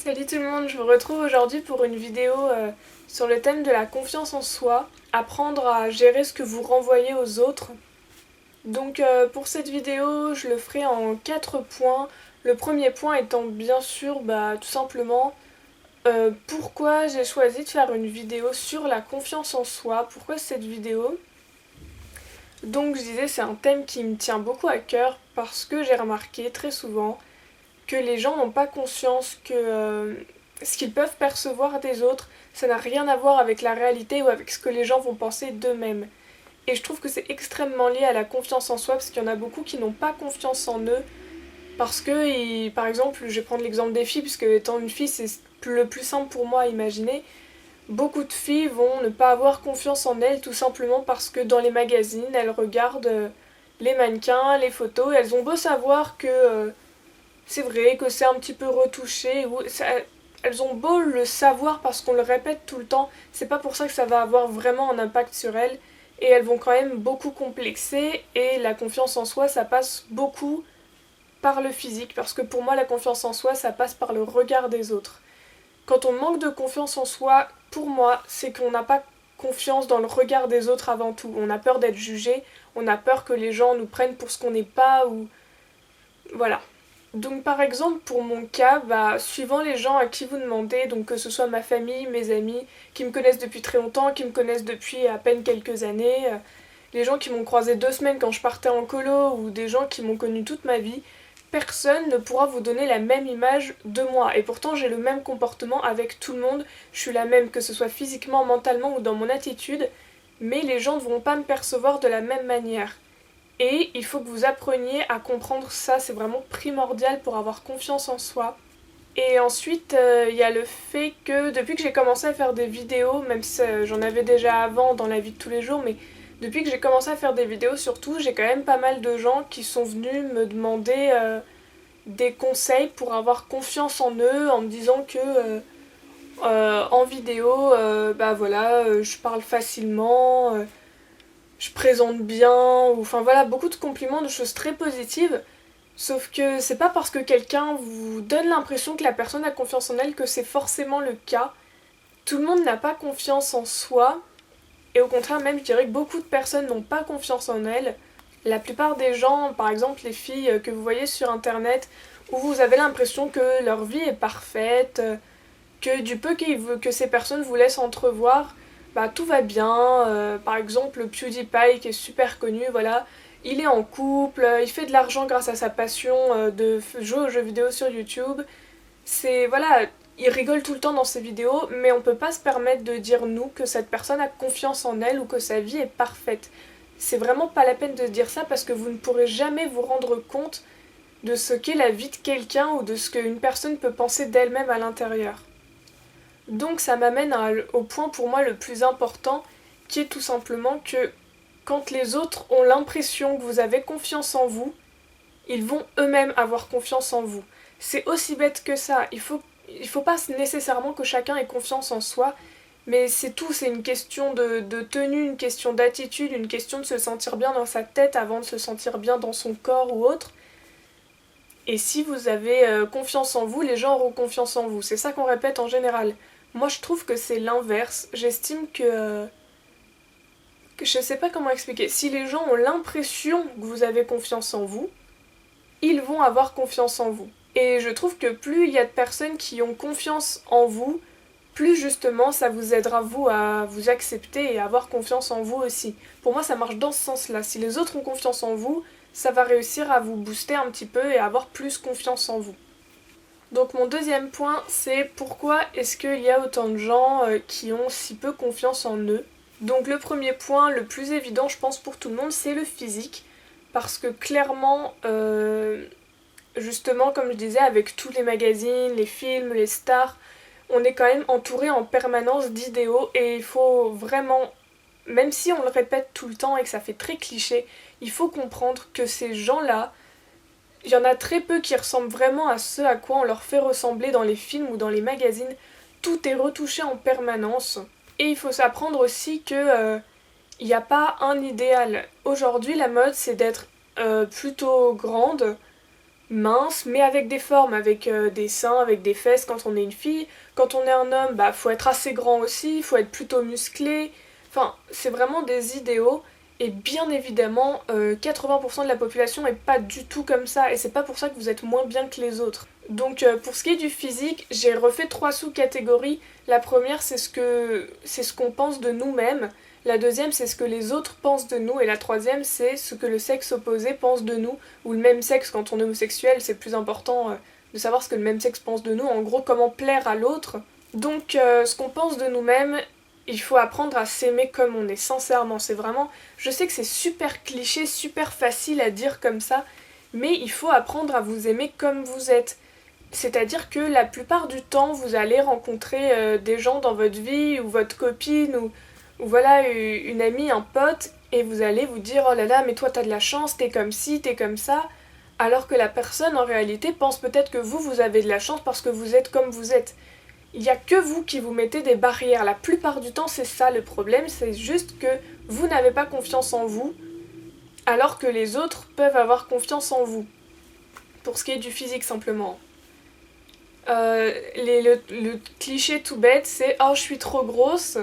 Salut tout le monde, je vous retrouve aujourd'hui pour une vidéo sur le thème de la confiance en soi, apprendre à gérer ce que vous renvoyez aux autres. Donc pour cette vidéo, je le ferai en 4 points. Le premier point étant bien sûr tout simplement pourquoi j'ai choisi de faire une vidéo sur la confiance en soi. Pourquoi cette vidéo? Donc je disais c'est un thème qui me tient beaucoup à cœur parce que j'ai remarqué très souvent que les gens n'ont pas conscience que ce qu'ils peuvent percevoir des autres, ça n'a rien à voir avec la réalité ou avec ce que les gens vont penser d'eux-mêmes. Et je trouve que c'est extrêmement lié à la confiance en soi, parce qu'il y en a beaucoup qui n'ont pas confiance en eux, parce que, par exemple, je vais prendre l'exemple des filles, puisque étant une fille, c'est le plus simple pour moi à imaginer. Beaucoup de filles vont ne pas avoir confiance en elles, tout simplement parce que dans les magazines, elles regardent les mannequins, les photos, et elles ont beau savoir que c'est vrai que c'est un petit peu retouché, elles ont beau le savoir parce qu'on le répète tout le temps, c'est pas pour ça que ça va avoir vraiment un impact sur elles, et elles vont quand même beaucoup complexer, et la confiance en soi, ça passe beaucoup par le physique, parce que pour moi, la confiance en soi, ça passe par le regard des autres. Quand on manque de confiance en soi, pour moi, c'est qu'on n'a pas confiance dans le regard des autres avant tout. On a peur d'être jugé, on a peur que les gens nous prennent pour ce qu'on n'est pas, ou... Voilà. Donc par exemple pour mon cas, suivant les gens à qui vous demandez, donc que ce soit ma famille, mes amis, qui me connaissent depuis très longtemps, qui me connaissent depuis à peine quelques années, les gens qui m'ont croisé 2 semaines quand je partais en colo ou des gens qui m'ont connu toute ma vie, personne ne pourra vous donner la même image de moi. Et pourtant j'ai le même comportement avec tout le monde, je suis la même que ce soit physiquement, mentalement ou dans mon attitude, mais les gens ne vont pas me percevoir de la même manière. Et il faut que vous appreniez à comprendre ça, c'est vraiment primordial pour avoir confiance en soi. Et ensuite, il y a le fait que depuis que j'ai commencé à faire des vidéos, même si j'en avais déjà avant dans la vie de tous les jours, mais depuis que j'ai commencé à faire des vidéos surtout, j'ai quand même pas mal de gens qui sont venus me demander des conseils pour avoir confiance en eux, en me disant que en vidéo, je parle facilement, je présente bien, ou enfin voilà, beaucoup de compliments, de choses très positives. Sauf que c'est pas parce que quelqu'un vous donne l'impression que la personne a confiance en elle que c'est forcément le cas. Tout le monde n'a pas confiance en soi, et au contraire même je dirais que beaucoup de personnes n'ont pas confiance en elles. La plupart des gens, par exemple les filles que vous voyez sur internet, où vous avez l'impression que leur vie est parfaite, que du peu que ces personnes vous laissent entrevoir, tout va bien. Par exemple, PewDiePie, qui est super connu, voilà, il est en couple, il fait de l'argent grâce à sa passion de jouer aux jeux vidéo sur YouTube. Voilà, il rigole tout le temps dans ses vidéos, mais on peut pas se permettre de dire, nous, que cette personne a confiance en elle ou que sa vie est parfaite. C'est vraiment pas la peine de dire ça parce que vous ne pourrez jamais vous rendre compte de ce qu'est la vie de quelqu'un ou de ce qu'une personne peut penser d'elle-même à l'intérieur. Donc ça m'amène au point pour moi le plus important, qui est tout simplement que quand les autres ont l'impression que vous avez confiance en vous, ils vont eux-mêmes avoir confiance en vous. C'est aussi bête que ça. Il faut pas nécessairement que chacun ait confiance en soi, mais c'est tout, c'est une question de tenue, une question d'attitude, une question de se sentir bien dans sa tête avant de se sentir bien dans son corps ou autre. Et si vous avez confiance en vous, les gens auront confiance en vous. C'est ça qu'on répète en général. Moi, je trouve que c'est l'inverse. J'estime que je sais pas comment expliquer. Si les gens ont l'impression que vous avez confiance en vous, ils vont avoir confiance en vous. Et je trouve que plus il y a de personnes qui ont confiance en vous, plus justement ça vous aidera vous à vous accepter et à avoir confiance en vous aussi. Pour moi, ça marche dans ce sens-là. Si les autres ont confiance en vous, ça va réussir à vous booster un petit peu et à avoir plus confiance en vous. Donc mon deuxième point, c'est pourquoi est-ce qu'il y a autant de gens qui ont si peu confiance en eux. Donc le premier point, le plus évident je pense pour tout le monde, c'est le physique. Parce que clairement, justement comme je disais, avec tous les magazines, les films, les stars, on est quand même entouré en permanence d'idéaux et il faut vraiment, même si on le répète tout le temps et que ça fait très cliché, il faut comprendre que ces gens-là, il y en a très peu qui ressemblent vraiment à ce à quoi on leur fait ressembler dans les films ou dans les magazines. Tout est retouché en permanence. Et il faut s'apprendre aussi que il n'y a pas un idéal. Aujourd'hui, la mode, c'est d'être plutôt grande, mince, mais avec des formes, avec des seins, avec des fesses quand on est une fille. Quand on est un homme, bah faut être assez grand aussi, faut être plutôt musclé. Enfin, c'est vraiment des idéaux. Et bien évidemment, 80% de la population est pas du tout comme ça, et c'est pas pour ça que vous êtes moins bien que les autres. Donc pour ce qui est du physique, j'ai refait 3 sous-catégories. La première, c'est ce qu'on pense de nous-mêmes. La deuxième, c'est ce que les autres pensent de nous. Et la troisième, c'est ce que le sexe opposé pense de nous. Ou le même sexe, quand on est homosexuel, c'est plus important de savoir ce que le même sexe pense de nous. En gros, comment plaire à l'autre. Donc ce qu'on pense de nous-mêmes, il faut apprendre à s'aimer comme on est, sincèrement. C'est vraiment... Je sais que c'est super cliché, super facile à dire comme ça, mais il faut apprendre à vous aimer comme vous êtes. C'est-à-dire que la plupart du temps, vous allez rencontrer des gens dans votre vie, ou votre copine, ou voilà, une amie, un pote, et vous allez vous dire oh là là, mais toi t'as de la chance, t'es comme ci, t'es comme ça, alors que la personne en réalité pense peut-être que vous avez de la chance parce que vous êtes comme vous êtes. Il n'y a que vous qui vous mettez des barrières. La plupart du temps, c'est ça le problème, c'est juste que vous n'avez pas confiance en vous, alors que les autres peuvent avoir confiance en vous. Pour ce qui est du physique simplement. Le cliché tout bête, c'est oh je suis trop grosse.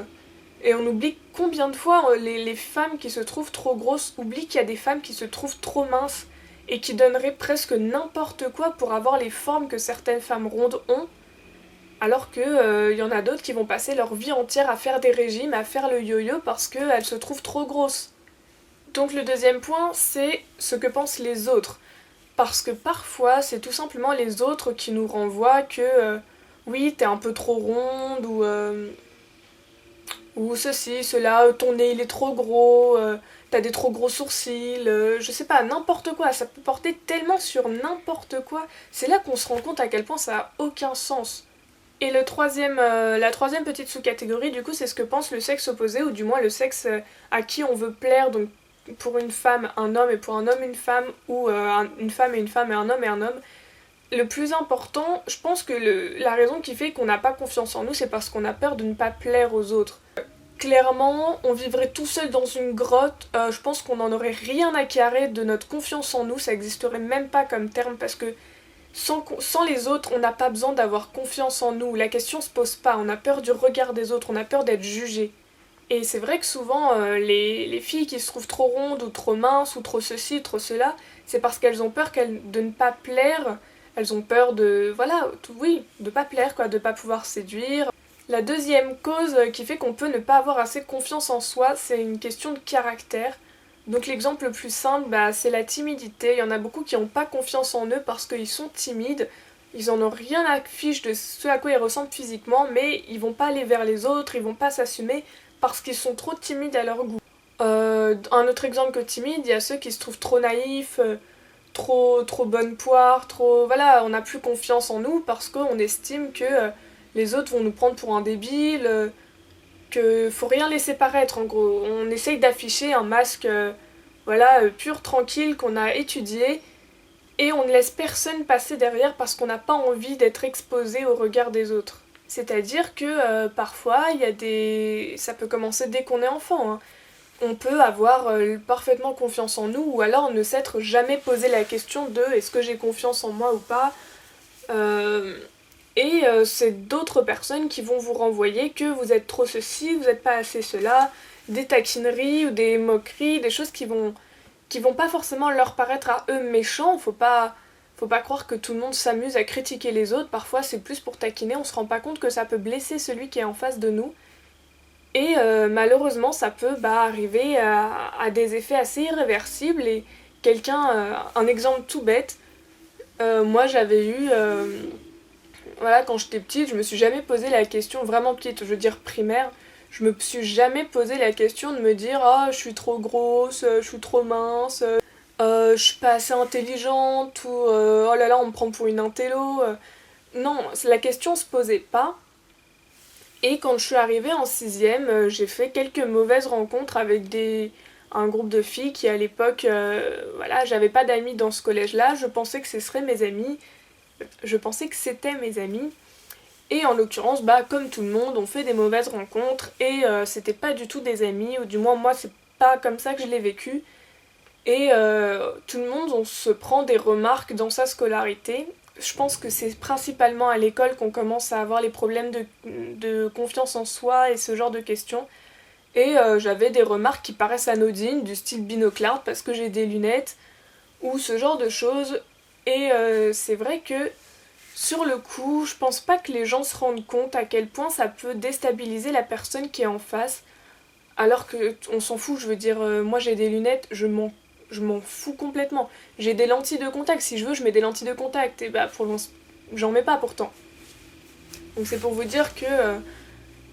Et on oublie combien de fois les femmes qui se trouvent trop grosses oublient qu'il y a des femmes qui se trouvent trop minces et qui donneraient presque n'importe quoi pour avoir les formes que certaines femmes rondes ont, alors que y en a d'autres qui vont passer leur vie entière à faire des régimes, à faire le yo-yo parce qu'elles se trouvent trop grosses. Donc le deuxième point, c'est ce que pensent les autres. Parce que parfois, c'est tout simplement les autres qui nous renvoient que oui, t'es un peu trop ronde, ou ceci, cela, ton nez il est trop gros, t'as des trop gros sourcils, je sais pas, n'importe quoi. Ça peut porter tellement sur n'importe quoi. C'est là qu'on se rend compte à quel point ça a aucun sens. Et la troisième petite sous-catégorie, du coup, c'est ce que pense le sexe opposé, ou du moins le sexe à qui on veut plaire, donc pour une femme, un homme, et pour un homme, une femme, ou une femme et un homme et un homme. Le plus important, je pense que la raison qui fait qu'on n'a pas confiance en nous, c'est parce qu'on a peur de ne pas plaire aux autres. Clairement, on vivrait tout seul dans une grotte, je pense qu'on n'en aurait rien à carrer de notre confiance en nous, ça n'existerait même pas comme terme, parce que sans les autres, on n'a pas besoin d'avoir confiance en nous. La question se pose pas. On a peur du regard des autres, on a peur d'être jugé. Et c'est vrai que souvent, les filles qui se trouvent trop rondes ou trop minces ou trop ceci, trop cela, c'est parce qu'elles ont peur de ne pas plaire. Elles ont peur de, voilà, oui, de pas plaire, quoi, de pas pouvoir séduire. La deuxième cause qui fait qu'on peut ne pas avoir assez confiance en soi, c'est une question de caractère. Donc l'exemple le plus simple, c'est la timidité. Il y en a beaucoup qui n'ont pas confiance en eux parce qu'ils sont timides. Ils en ont rien à fiche de ce à quoi ils ressemblent physiquement, mais ils vont pas aller vers les autres, ils vont pas s'assumer parce qu'ils sont trop timides à leur goût. Un autre exemple que timide, il y a ceux qui se trouvent trop naïfs, trop bonne poire, trop... Voilà, on n'a plus confiance en nous parce qu'on estime que les autres vont nous prendre pour un débile, que faut rien laisser paraître en gros. On essaye d'afficher un masque voilà, pur, tranquille, qu'on a étudié, et on ne laisse personne passer derrière parce qu'on n'a pas envie d'être exposé au regard des autres. C'est-à-dire que parfois, il y a des... ça peut commencer dès qu'on est enfant, hein. On peut avoir parfaitement confiance en nous, ou alors ne s'être jamais posé la question de est-ce que j'ai confiance en moi ou pas. C'est d'autres personnes qui vont vous renvoyer que vous êtes trop ceci, vous n'êtes pas assez cela, des taquineries ou des moqueries, des choses qui vont pas forcément leur paraître à eux méchants. Faut pas croire que tout le monde s'amuse à critiquer les autres, parfois c'est plus pour taquiner, on se rend pas compte que ça peut blesser celui qui est en face de nous. Et malheureusement, ça peut arriver à des effets assez irréversibles. Et un exemple tout bête, moi j'avais eu, voilà, quand j'étais petite, je me suis jamais posé la question, vraiment petite, je veux dire primaire, je me suis jamais posé la question de me dire oh je suis trop grosse, je suis trop mince, je suis pas assez intelligente, ou oh là là on me prend pour une intello. Non, la question se posait pas. Et quand je suis arrivée en sixième, j'ai fait quelques mauvaises rencontres avec un groupe de filles qui à l'époque, voilà, j'avais pas d'amis dans ce collège-là, je pensais que ce seraient mes amis, je pensais que c'était mes amis. Et en l'occurrence, comme tout le monde, on fait des mauvaises rencontres et c'était pas du tout des amis, ou du moins moi c'est pas comme ça que je l'ai vécu. Et tout le monde, on se prend des remarques dans sa scolarité. Je pense que c'est principalement à l'école qu'on commence à avoir les problèmes de confiance en soi et ce genre de questions. Et j'avais des remarques qui paraissent anodines, du style binoclard parce que j'ai des lunettes, ou ce genre de choses. Et c'est vrai que sur le coup, je pense pas que les gens se rendent compte à quel point ça peut déstabiliser la personne qui est en face. Alors que on s'en fout, je veux dire, moi j'ai des lunettes, je m'en fous complètement. J'ai des lentilles de contact, si je veux, je mets des lentilles de contact. Et bah, j'en mets pas pourtant. Donc c'est pour vous dire que,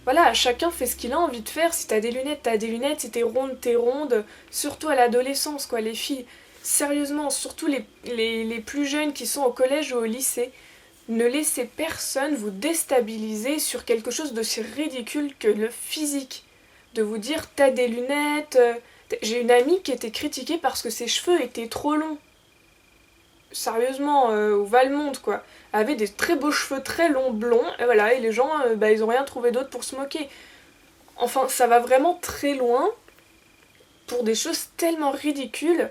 voilà, chacun fait ce qu'il a envie de faire. Si t'as des lunettes, t'as des lunettes. Si t'es ronde. Surtout à l'adolescence, quoi, les filles. Sérieusement, surtout les plus jeunes qui sont au collège ou au lycée, ne laissez personne vous déstabiliser sur quelque chose d'aussi ridicule que le physique. De vous dire, t'as des lunettes. J'ai une amie qui était critiquée parce que ses cheveux étaient trop longs. Sérieusement, au Valmont, quoi. Elle avait des très beaux cheveux très longs, blonds, et voilà, et les gens, bah, ils ont rien trouvé d'autre pour se moquer. Enfin, ça va vraiment très loin pour des choses tellement ridicules.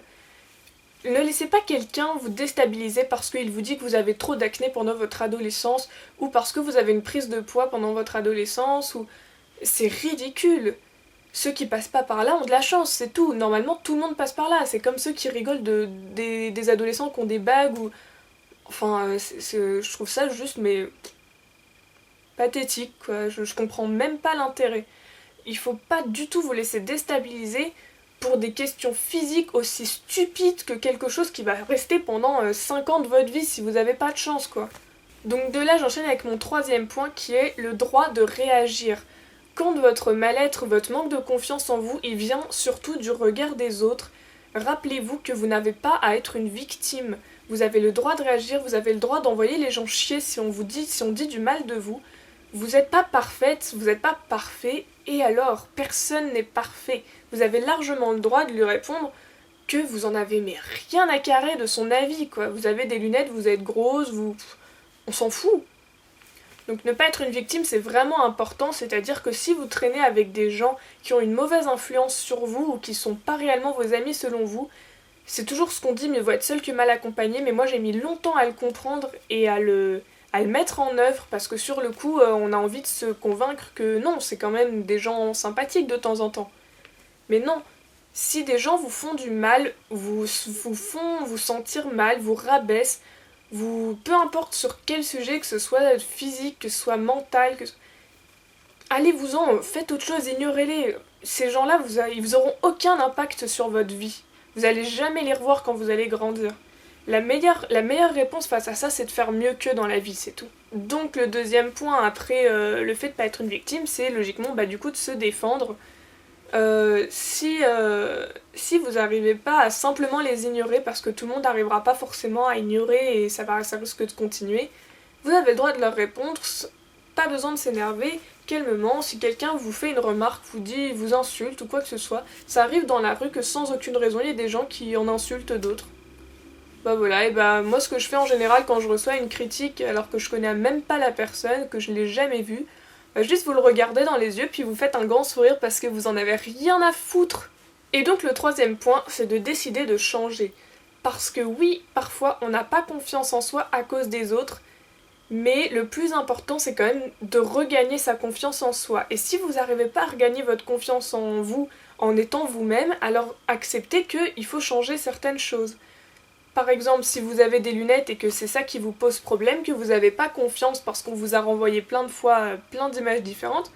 Ne laissez pas quelqu'un vous déstabiliser parce qu'il vous dit que vous avez trop d'acné pendant votre adolescence, ou parce que vous avez une prise de poids pendant votre adolescence, ou... C'est ridicule. Ceux qui passent pas par là ont de la chance, c'est tout. Normalement, tout le monde passe par là. C'est comme ceux qui rigolent des adolescents qui ont des bagues ou... Enfin, je trouve ça juste, mais... pathétique, quoi. Je comprends même pas l'intérêt. Il faut pas du tout vous laisser déstabiliser pour des questions physiques aussi stupides que quelque chose qui va rester pendant 5 ans de votre vie si vous avez pas de chance, quoi. Donc de là, j'enchaîne avec mon troisième point qui est le droit de réagir. Quand votre mal-être, votre manque de confiance en vous, il vient surtout du regard des autres, rappelez-vous que vous n'avez pas à être une victime. Vous avez le droit de réagir, vous avez le droit d'envoyer les gens chier si on dit du mal de vous. Vous n'êtes pas parfaite, vous n'êtes pas parfait, et alors, personne n'est parfait. Vous avez largement le droit de lui répondre que vous en avez mais rien à carrer de son avis, quoi. Vous avez des lunettes, vous êtes grosse, on s'en fout. Donc ne pas être une victime, c'est vraiment important, c'est-à-dire que si vous traînez avec des gens qui ont une mauvaise influence sur vous ou qui sont pas réellement vos amis selon vous, c'est toujours ce qu'on dit, mieux vaut être seul que mal accompagné, mais moi j'ai mis longtemps à le comprendre et à le mettre en œuvre, parce que sur le coup, on a envie de se convaincre que non, c'est quand même des gens sympathiques de temps en temps. Mais non, si des gens vous font du mal, vous font vous sentir mal, vous rabaissent, peu importe sur quel sujet, que ce soit physique, que ce soit mental, allez-vous-en, faites autre chose, ignorez-les. Ces gens-là, ils auront aucun impact sur votre vie. Vous allez jamais les revoir quand vous allez grandir. La meilleure réponse face à ça, c'est de faire mieux qu'eux dans la vie, c'est tout. Donc le deuxième point, après le fait de pas être une victime, c'est logiquement du coup de se défendre. Si vous n'arrivez pas à simplement les ignorer, parce que tout le monde n'arrivera pas forcément à ignorer et ça risque de continuer, vous avez le droit de leur répondre, pas besoin de s'énerver, calmement. Si quelqu'un vous fait une remarque, vous insulte ou quoi que ce soit, ça arrive dans la rue que sans aucune raison, il y a des gens qui en insultent d'autres. Bah voilà, et moi ce que je fais en général quand je reçois une critique alors que je connais même pas la personne, que je l'ai jamais vue, juste vous le regardez dans les yeux puis vous faites un grand sourire parce que vous en avez rien à foutre. Et donc le troisième point, c'est de décider de changer. Parce que oui, parfois on n'a pas confiance en soi à cause des autres, mais le plus important c'est quand même de regagner sa confiance en soi. Et si vous n'arrivez pas à regagner votre confiance en vous en étant vous-même, alors acceptez qu'il faut changer certaines choses. Par exemple, si vous avez des lunettes et que c'est ça qui vous pose problème, que vous n'avez pas confiance parce qu'on vous a renvoyé plein de fois plein d'images différentes,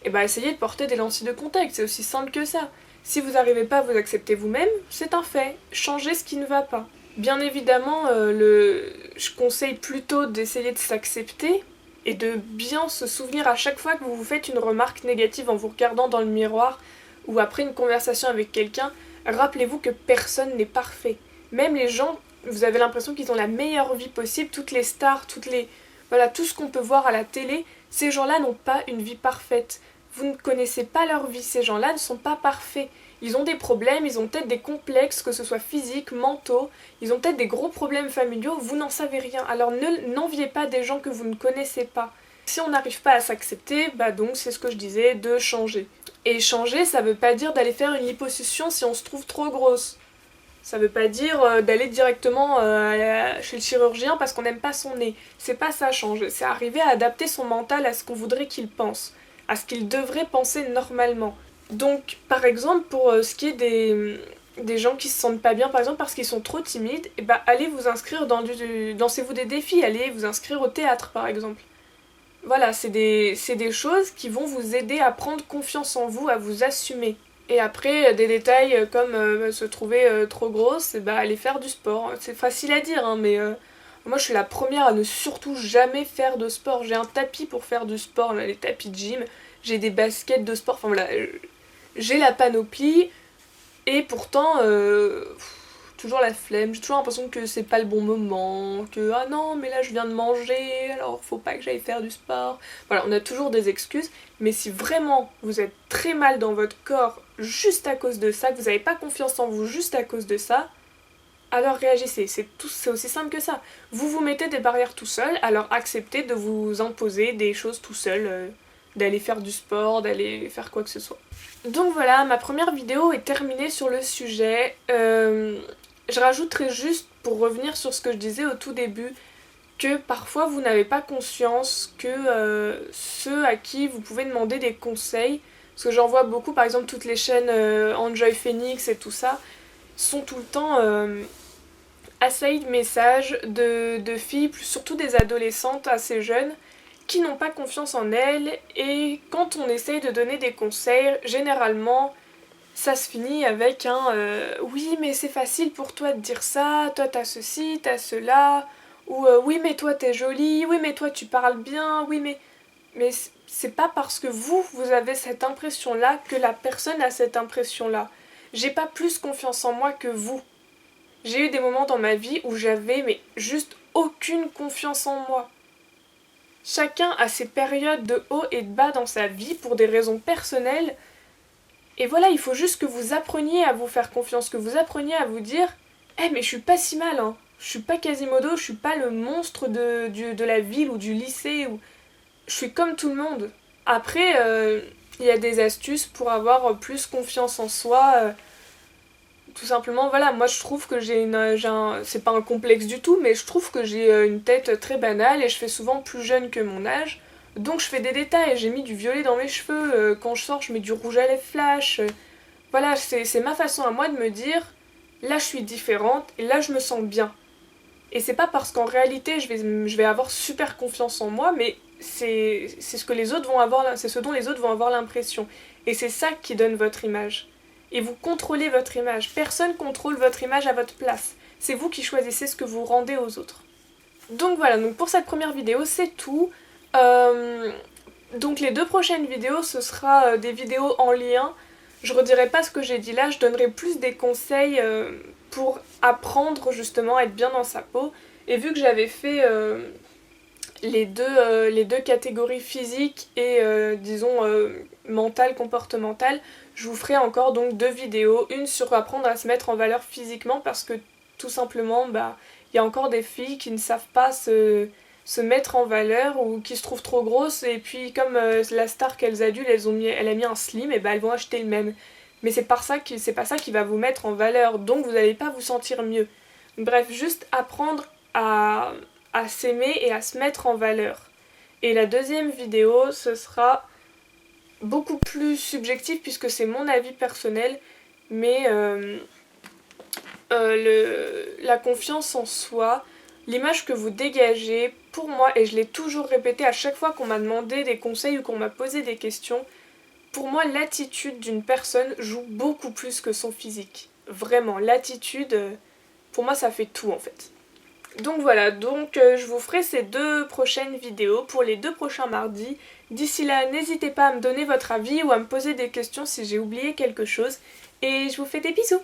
essayez de porter des lentilles de contact, c'est aussi simple que ça. Si vous n'arrivez pas à vous accepter vous-même, c'est un fait. Changez ce qui ne va pas. Bien évidemment, je conseille plutôt d'essayer de s'accepter et de bien se souvenir à chaque fois que vous vous faites une remarque négative en vous regardant dans le miroir ou après une conversation avec quelqu'un, rappelez-vous que personne n'est parfait. Même les gens, vous avez l'impression qu'ils ont la meilleure vie possible, toutes les stars, tout ce qu'on peut voir à la télé, ces gens-là n'ont pas une vie parfaite. Vous ne connaissez pas leur vie, ces gens-là ne sont pas parfaits. Ils ont des problèmes, ils ont peut-être des complexes, que ce soit physiques, mentaux, ils ont peut-être des gros problèmes familiaux, vous n'en savez rien. Alors n'enviez pas des gens que vous ne connaissez pas. Si on n'arrive pas à s'accepter, donc c'est ce que je disais, de changer. Et changer, ça veut pas dire d'aller faire une liposuction si on se trouve trop grosse. Ça veut pas dire d'aller directement chez le chirurgien parce qu'on n'aime pas son nez. C'est pas ça changer, c'est arriver à adapter son mental à ce qu'on voudrait qu'il pense, à ce qu'il devrait penser normalement. Donc par exemple pour ce qui est des gens qui se sentent pas bien par exemple parce qu'ils sont trop timides, et bah allez vous inscrire lancez-vous des défis, allez vous inscrire au théâtre par exemple. Voilà, c'est des choses qui vont vous aider à prendre confiance en vous, à vous assumer. Et après, des détails comme se trouver trop grosse, et bah aller faire du sport. C'est facile à dire, hein, mais moi je suis la première à ne surtout jamais faire de sport. J'ai un tapis pour faire du sport, là, les tapis de gym, j'ai des baskets de sport, enfin voilà, j'ai la panoplie, et pourtant, toujours la flemme, j'ai toujours l'impression que c'est pas le bon moment, que ah non, mais là je viens de manger, alors faut pas que j'aille faire du sport. Voilà, on a toujours des excuses, mais si vraiment vous êtes très mal dans votre corps juste à cause de ça, que vous n'avez pas confiance en vous juste à cause de ça, alors réagissez, c'est aussi simple que ça. Vous vous mettez des barrières tout seul, alors acceptez de vous imposer des choses tout seul, d'aller faire du sport, d'aller faire quoi que ce soit. Donc voilà, ma première vidéo est terminée sur le sujet. Je rajouterai juste, pour revenir sur ce que je disais au tout début, que parfois vous n'avez pas conscience que ceux à qui vous pouvez demander des conseils, parce que j'en vois beaucoup, par exemple toutes les chaînes Enjoy Phoenix et tout ça, sont tout le temps assaillis de messages de filles, surtout des adolescentes assez jeunes, qui n'ont pas confiance en elles, et quand on essaye de donner des conseils, généralement ça se finit avec un oui mais c'est facile pour toi de dire ça, toi t'as ceci, t'as cela, ou oui mais toi t'es jolie, oui mais toi tu parles bien, oui mais c'est pas parce que vous avez cette impression là que la personne a cette impression là. J'ai pas plus confiance en moi que vous. J'ai eu des moments dans ma vie où j'avais mais juste aucune confiance en moi. Chacun a ses périodes de haut et de bas dans sa vie pour des raisons personnelles. Et voilà, il faut juste que vous appreniez à vous faire confiance, que vous appreniez à vous dire « mais je suis pas si mal, hein. Je suis pas Quasimodo, je suis pas le monstre de la ville ou du lycée. Je suis comme tout le monde. » Après, il y a des astuces pour avoir plus confiance en soi. Tout simplement, voilà, moi je trouve que c'est pas un complexe du tout, mais je trouve que j'ai une tête très banale et je fais souvent plus jeune que mon âge. Donc je fais des détails, j'ai mis du violet dans mes cheveux, quand je sors je mets du rouge à lèvres flash. Voilà, c'est ma façon à moi de me dire, là je suis différente et là je me sens bien. Et c'est pas parce qu'en réalité je vais avoir super confiance en moi, mais c'est ce que les autres vont avoir, c'est ce dont les autres vont avoir l'impression. Et c'est ça qui donne votre image. Et vous contrôlez votre image. Personne contrôle votre image à votre place. C'est vous qui choisissez ce que vous rendez aux autres. Donc voilà, donc pour cette première vidéo, c'est tout. Donc les 2 prochaines vidéos, ce sera des vidéos en lien. Je redirai pas ce que j'ai dit là, je donnerai plus des conseils pour apprendre justement à être bien dans sa peau. Et vu que j'avais fait les deux catégories physiques et disons mentale, comportementale, je vous ferai encore donc 2 vidéos, une sur apprendre à se mettre en valeur physiquement parce que tout simplement il y a encore des filles qui ne savent pas se mettre en valeur ou qui se trouvent trop grosses et puis comme la star qu'elles adulent, elle a mis un slim et elles vont acheter le même. Mais c'est pas ça qui va vous mettre en valeur, donc vous n'allez pas vous sentir mieux. Bref, juste apprendre à s'aimer et à se mettre en valeur. Et la deuxième vidéo, ce sera beaucoup plus subjectif puisque c'est mon avis personnel, mais la confiance en soi, l'image que vous dégagez, pour moi, et je l'ai toujours répété à chaque fois qu'on m'a demandé des conseils ou qu'on m'a posé des questions, pour moi l'attitude d'une personne joue beaucoup plus que son physique. Vraiment, l'attitude, pour moi ça fait tout en fait. Donc voilà, je vous ferai ces 2 prochaines vidéos pour les 2 prochains mardis. D'ici là, n'hésitez pas à me donner votre avis ou à me poser des questions si j'ai oublié quelque chose. Et je vous fais des bisous!